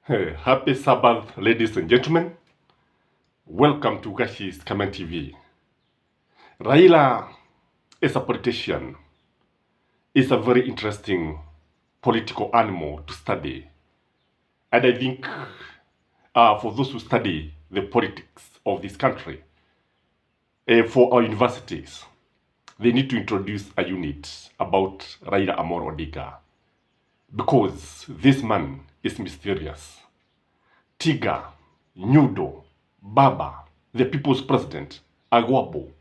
Hey, happy Sabbath, ladies and gentlemen. Welcome to Gachie's Skyman TV. Raila is a politician. Is a very interesting political animal to study. And I think for those who study the politics of this country, for our universities, they need to introduce a unit about Raila AMOLO ODINGA. Because this man is mysterious. Tiga, Nyundo, Baba, the people's president, Agwabo.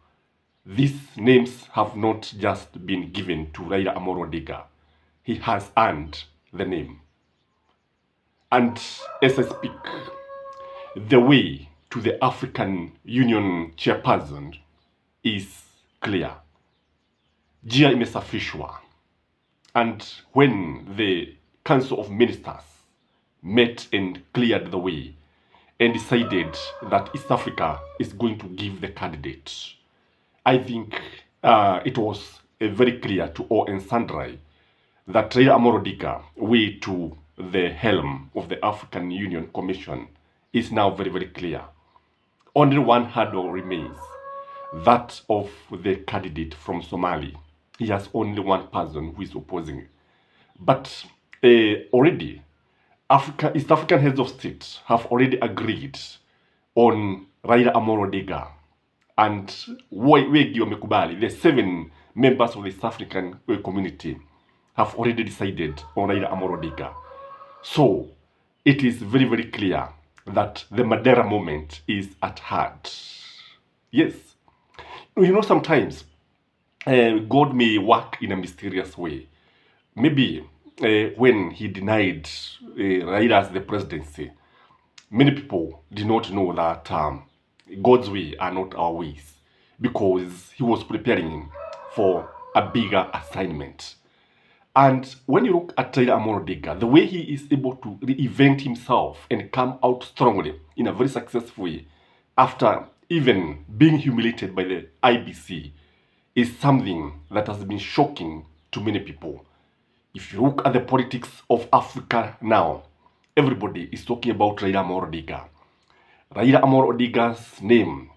These names have not just been given to Raila AMOLO ODINGA. He has earned the name. And as I speak, the way to the African Union Chairperson is clear. Njia imesafishwa. And when the Council of Ministers met and cleared the way and decided that East Africa is going to give the candidate, I think it was very clear to all and sundry that Raila AMOLO ODINGA way to the helm of the African Union Commission is now very, very clear. Only one hurdle remains, that of the candidate from Somalia. He has only one person who is opposing. But already, East African heads of state have already agreed on Raila AMOLO ODINGA. And the 7 members of the East African community have already decided on Raila AMOLO ODINGA. So, it is very, very clear that the Mandela moment is at hand. Yes. You know, sometimes God may work in a mysterious way. Maybe when he denied Raila the presidency, many people did not know that God's way are not our ways, because he was preparing for a bigger assignment. And when you look at Raila AMOLO ODINGA, the way he is able to reinvent himself and come out strongly in a very successful way after even being humiliated by the IBC is something that has been shocking to many people. If you look at the politics of Africa now, everybody is talking about Raila AMOLO ODINGA. Raila AMOLO ODINGA's name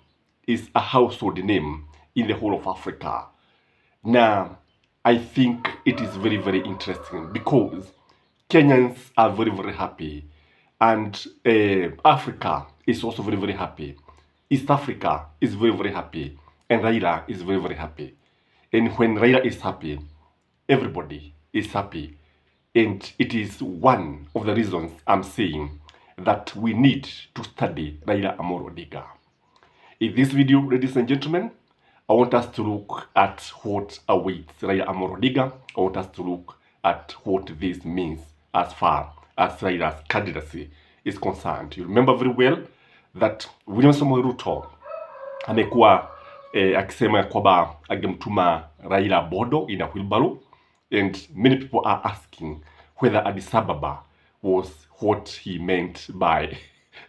is a household name in the whole of Africa. Now, I think it is very, very interesting because Kenyans are very, very happy. And Africa is also very, very happy. East Africa is very, very happy. And Raila is very, very happy. And when Raila is happy, everybody is happy. And it is one of the reasons I'm saying that we need to study Raila AMOLO ODINGA. In this video, ladies and gentlemen, I want us to look at what awaits Raila AMOLO ODINGA. I want us to look at what this means as far as Raila's candidacy is concerned. You remember very well that William Samoei Ruto amekuwa akisema kwamba angemtuma Raila bodo in a wheelbarrow, and many people are asking whether Addis Ababa was what he meant by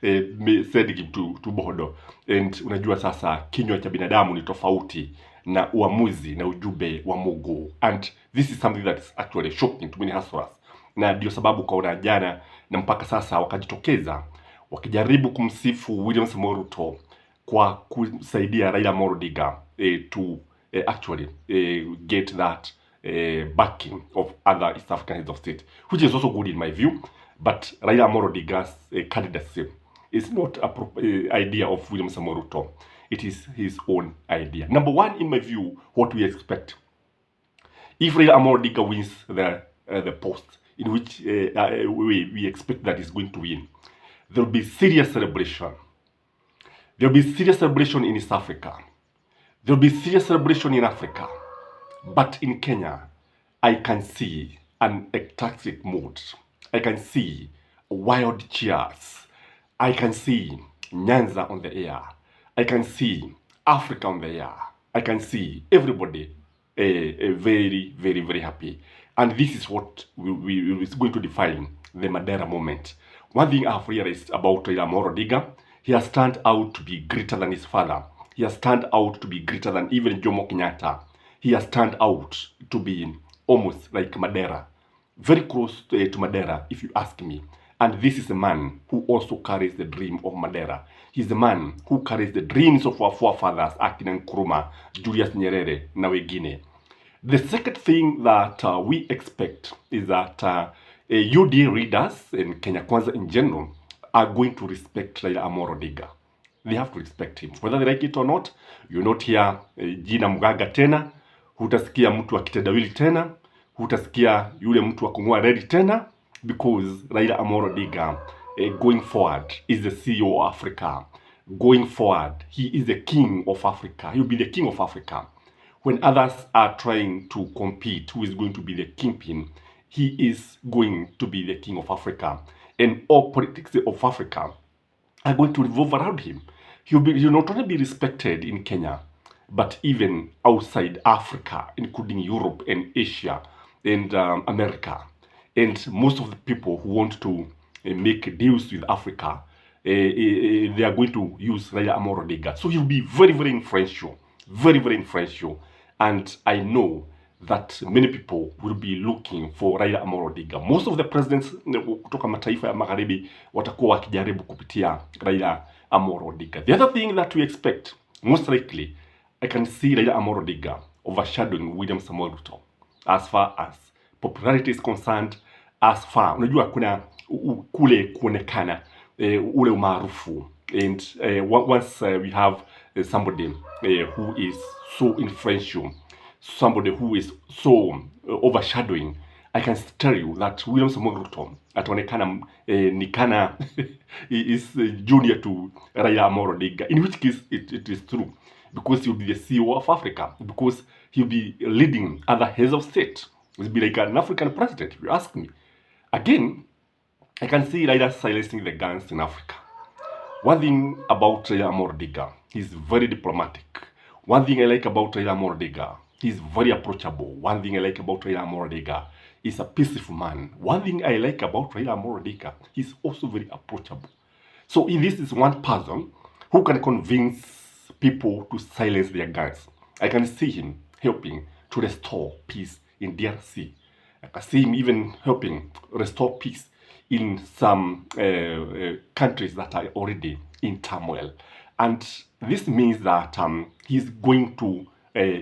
sending him to bodo. And unajua sasa kinywa cha binadamu ni tofauti na uamuzi na ujumbe wa Mungu. And this is something that is actually shocking to many hustlers. Na ndio sababu kaona jana na mpaka sasa wakajitokeza wakijaribu kumsifu William Samoei Ruto kwa kusaidia Raila AMOLO ODINGA to actually get that backing of other East African heads of state, which is also good in my view. But Raila AMOLO ODINGA's candidacy is not an idea of William Samoei Ruto. It is his own idea. Number one, in my view, what we expect. If Raila AMOLO ODINGA wins the post, in which we expect that he's going to win, there will be serious celebration. There will be serious celebration in East Africa. There will be serious celebration in Africa. But in Kenya, I can see an ecstatic mood. I can see wild cheers. I can see Nyanza on the air. I can see Africa on the air. I can see everybody very, very, very happy. And this is what is going to define the Mandela moment. One thing I have realized about Raila AMOLO ODINGA, he has turned out to be greater than his father. He has turned out to be greater than even Jomo Kenyatta. He has turned out to be almost like Mandela. Very close to Mandela, if you ask me. And this is a man who also carries the dream of Mandela. He's a man who carries the dreams of our forefathers, Akina Nkrumah, Julius Nyerere, na wengine. The second thing that we expect is that UD readers and Kenya Kwanza in general are going to respect Raila AMOLO ODINGA. They have to respect him. Whether they like it or not, you not hear jina mgaga tena, hutasikia mtu wa kitendawili tena, hutasikia yule mtu wa kung'oa redi tena, because Raila AMOLO ODINGA going forward is the CEO of Africa. Going forward, he is the king of Africa. He will be the king of Africa. When others are trying to compete, who is going to be the kingpin, he is going to be the king of Africa. And all politics of Africa are going to revolve around him. He'll not only be respected in Kenya, but even outside Africa, including Europe and Asia and America. And most of the people who want to make deals with Africa, they are going to use Raila AMOLO ODINGA. So he'll be very, very influential. Very, very influential. And I know that many people will be looking for Raila AMOLO ODINGA. Most of the presidents kutoka mataifa ya magharibi watakuwa wakijaribu kupitia Raila AMOLO ODINGA. The other thing that we expect, most likely, I can see Raila AMOLO ODINGA overshadowing William Samoei Ruto as far as popularity is concerned, as far, unajua kuna kule kuonekana ule umaarufu. And once we have somebody who is so influential, somebody who is so overshadowing, I can tell you that William Samoei Ruto ataonekana nikana is junior to Raila AMOLO ODINGA, in which case it is true, because he'll be the CEO of Africa, because he'll be leading other heads of state. He'll be like an African president, if you ask me. Again, I can see Raila silencing the guns in Africa. One thing about Raila AMOLO ODINGA, he's very diplomatic. One thing I like about Raila AMOLO ODINGA, he's very approachable. One thing I like about Raila AMOLO ODINGA, he's a peaceful man. One thing I like about Raila AMOLO ODINGA, he's also very approachable. So if this is one person who can convince people to silence their guns, I can see him helping to restore peace in DRC. I can see him even helping restore peace in some countries that are already in turmoil. And this means that he's going to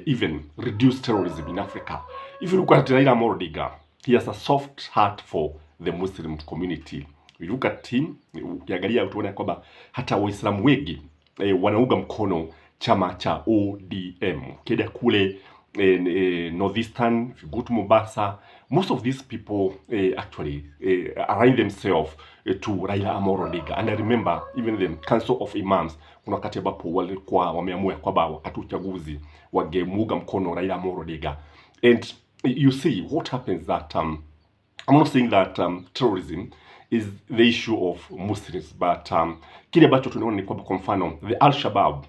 even reduce terrorism in Africa. If you look at Raila AMOLO ODINGA, he has a soft heart for the Muslim community. We look at him, ukiangalia utaona kwamba hata Waislamu wengi wanaunga mkono chama cha ODM. Ukienda kule Northeastern, if you go to Mombasa, most of these people actually align themselves to Raila AMOLO ODINGA. And I remember even the Council of Imams, kuna wakati ambapo walikuwa wameamua kwamba wakati uchaguzi wangemuunga mkono Raila AMOLO ODINGA. And you see what happens that I'm not saying that terrorism is the issue of Muslims, but kile ambacho tunaona ni kwamba kwa mfano the Al-Shabaab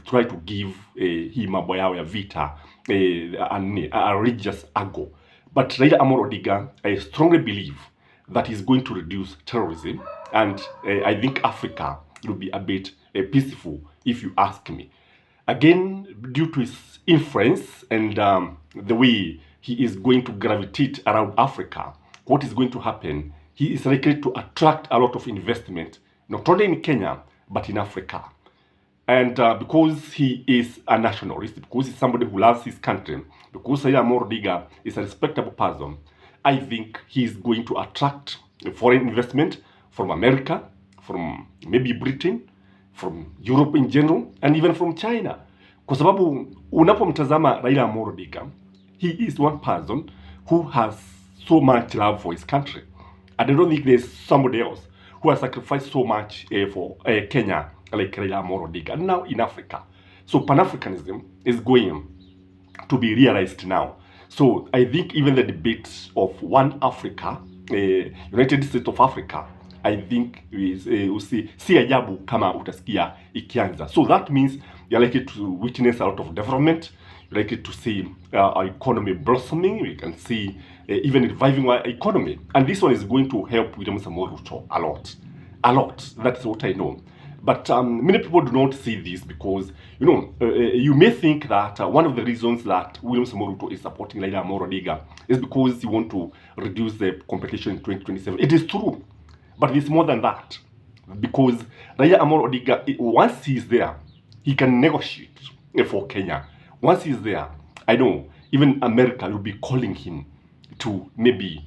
try to give hii mambo yao ya vita a religious angle. But Raila AMOLO ODINGA, I strongly believe that he's going to reduce terrorism, and I think Africa will be a bit peaceful, if you ask me. Again, due to his influence and the way he is going to gravitate around Africa, what is going to happen? He is likely to attract a lot of investment, not only in Kenya, but in Africa. And because he is a nationalist, because he's somebody who loves his country, because Raila AMOLO ODINGA is a respectable person, I think he's going to attract foreign investment from America, from maybe Britain, from Europe in general, and even from China. Kwa sababu unapomtazama Raila AMOLO ODINGA, he is one person who has so much love for his country. And I don't think there's somebody else who has sacrificed so much for Kenya like Raila AMOLO ODINGA, and now in Africa. So Pan-Africanism is going to be realized now. So I think even the debate of one Africa, United States of Africa, I think is si ajabu kama utasikia ikianza. So that means you're likely to witness a lot of development. You're likely to see our economy blossoming. We can see even reviving our economy. And this one is going to help William Samoei Ruto a lot. A lot. That's what I know. But many people do not see this because, you know, you may think that one of the reasons that William Samoei Ruto is supporting Raila AMOLO ODINGA is because he wants to reduce the competition in 2027. It is true. But it's more than that. Because Raila AMOLO ODINGA, once he's there, he can negotiate for Kenya. Once he's there, I know even America will be calling him to maybe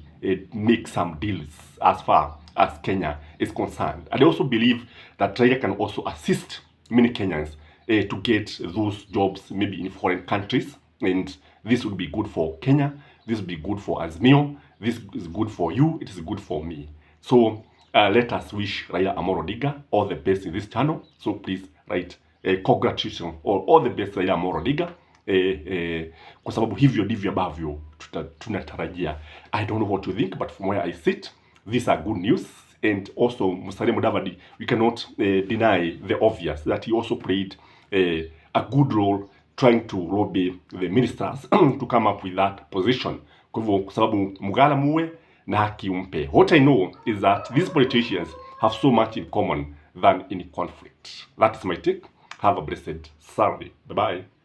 make some deals as far as Kenya is concerned. And I also believe that Raila can also assist many Kenyans to get those jobs maybe in foreign countries. And this would be good for Kenya. This would be good for Azmio. This is good for you. It is good for me. So let us wish Raila AMOLO ODINGA all the best in this channel. So please write congratulations or all the best Raila AMOLO ODINGA. Kwa sababu hivyo ndivyo ambavyo tunatarajia. I don't know what you think, but from where I sit, these are good news. And also Musalia Mudavadi, we cannot deny the obvious that he also played a good role trying to lobby the ministers to come up with that position. Kwa sababu mugala muwe na haki umpe. What I know is that these politicians have so much in common than in conflict. That is my take. Have a blessed Sunday. Bye-bye.